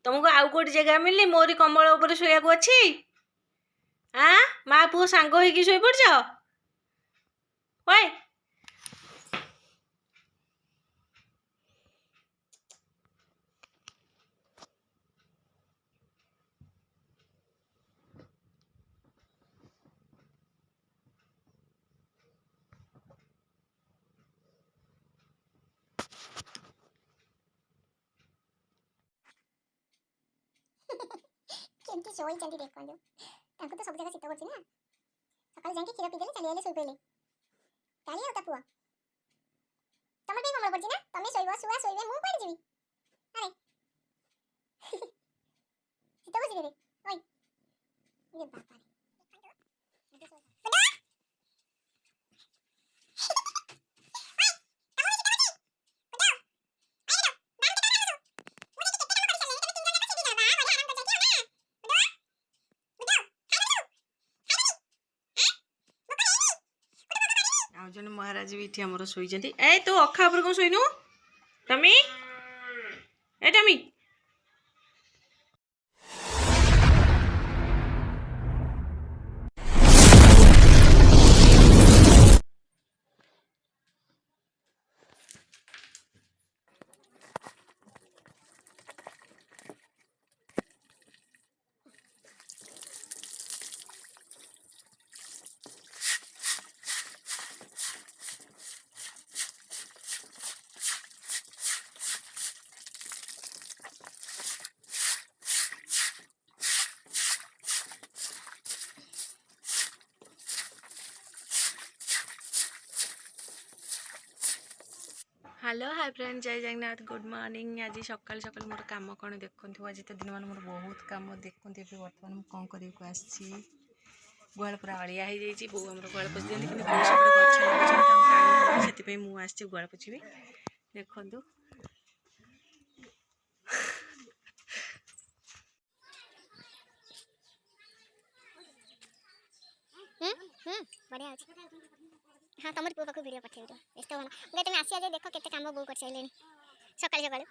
तुमको आउ कोटी जगह मिलनी मोरी कम्बल ऊपर शोया अच्छी माँ पुओ सांग होगी शोई पड़छ ओए केमती शोई चंदी देखो तांको तो सब जगह शीत करछि ना सकाळ जाके खीर पी देले चली आले सोई पइले काली होता पुआ तमर पे कमल पड़छि ना तमे सोइबो सुआ सोइबे मु पड़ जिवि अरे शीत करछि रे ओय ये बापा जन महाराज भी इठी हमर सोई जंती ए तो अखा ऊपर को सोइनु टमी ए टमी हेलो हाय फ्रेंड जय जगन्नाथ गुड मॉर्निंग आज सकाल सकाल मोर काम कौन देखु आज तो दिन मान मोर बहुत कम देखु बर्तमान मुझे कौन कर गुआल पूरा अड़िया हो जाइए बो आम गुआल पोछि दिखती कि गछ लगे मुझे गुआल पोछि देखु बढ़िया हाँ तुम पुआ पाक वीडियो पठे व्यस्त होना मुझे तुम आसी आज देख केते काम बो कर सारे सकाल सकाल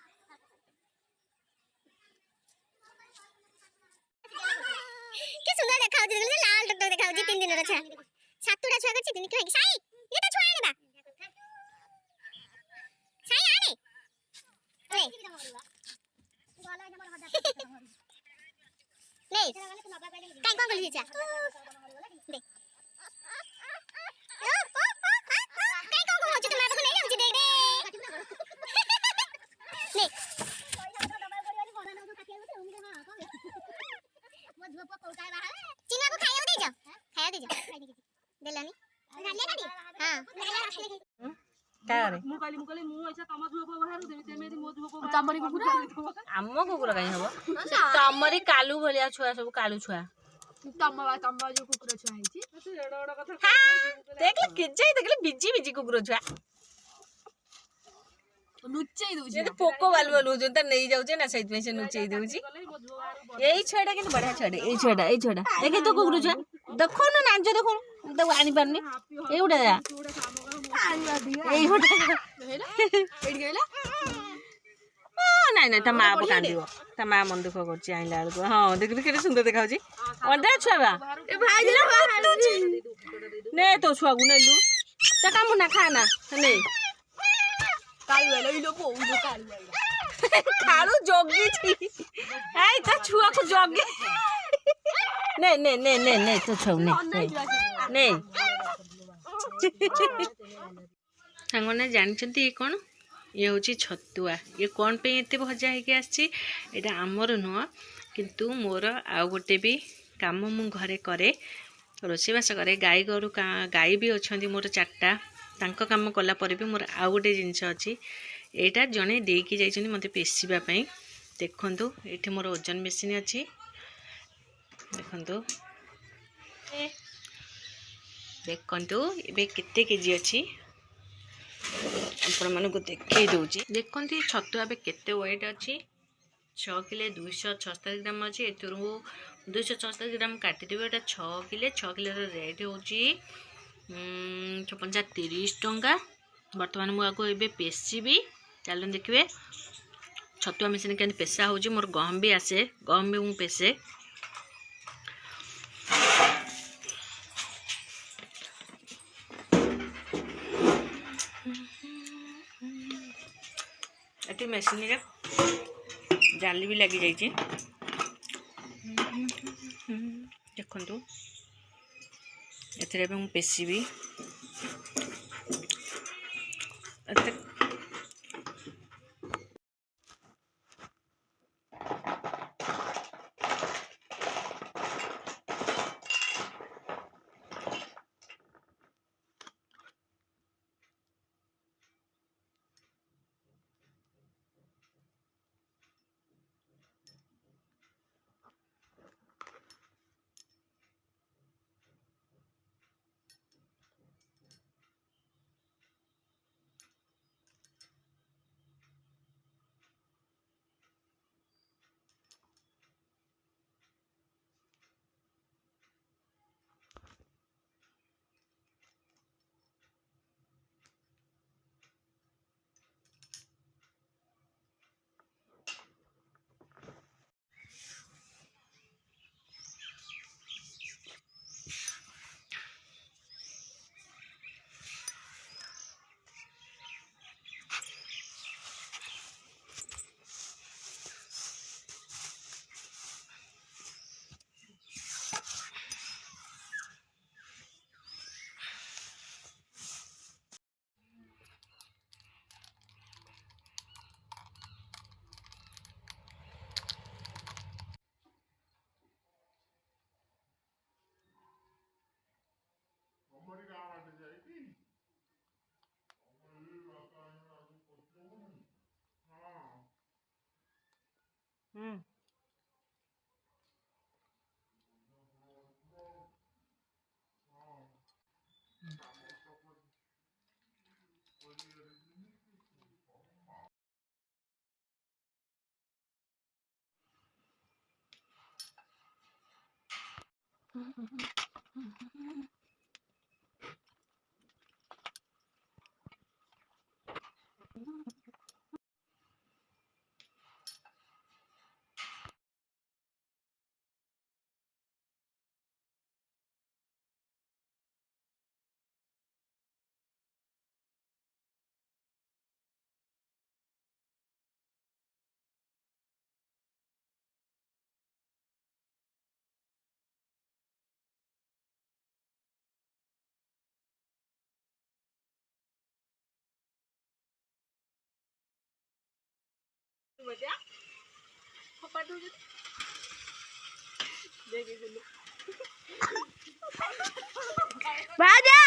के सुंदर देखा लाल टक टक देखा 3 दिन छुआ सातुटा छुआ कर 3 दिन साई ये तो छुआ आने साई आने नहीं काई कोन गली जा देख आम कुकुर कहीं हम तमरी कालू भलिया छुआ सब कालू छुआ देख बिजी बिजी कुकुर छुआ नुचई दउछि पोको बाल बाल होजन त नहीं जाउछे ना सहित में से नुचई दउछि एई छेडा कि बढ़िया छेडा एई छेडा देखे तो कुकुर छुआ देखो ना नाच देखो तो आनी पारनी एउडा एई होटा एडी गेला नहीं ता माँ कांदियो ता माँ मन दुख कर आइला बेलू हाँ देख के सुंदर देखा अंडा छुआ ने तो छुआ को नेलु ता काम ना खाना नहीं खालू जोगी थी आई ता छुआ को जोगी नहीं तो छौ नहीं सांगने जानते ये कौन ये हूँ छतुआ ये कौन पे एत भजा होगा आमर नुह किंतु मोर आउ गोटे भी काम मु घरे करे रोषेबास करे गाई गोरु गाई भी अच्छा मोर 4टा तांको काम कला पर भी मोर आउ गोटे जिनस अच्छी एटा जड़े देकी जाइछन्ति मते पेशिबाई देखंतु एठी मोर ओजन मेसिन अच्छी देखंतु देखंतु एबे केते केजी अच्छी आपण मानक देखई दउची देखंतु छतुआ बे केते वेट अच्छी 6 किलो 276 ग्राम अच्छी एतरु 276 ग्राम काटी देबे एटा 6 किलो रेट होची 30 टंका बर्तमान मु आको एबे पेसी भी चलन देखिए छतुआ मेसिन के पेशा हो मोर गहम भी आसे गहम भी मुझे पेशे ये मेसिन रे जाली भी लगी जाइए देखु एथरे मुझे पेशिबी बाजा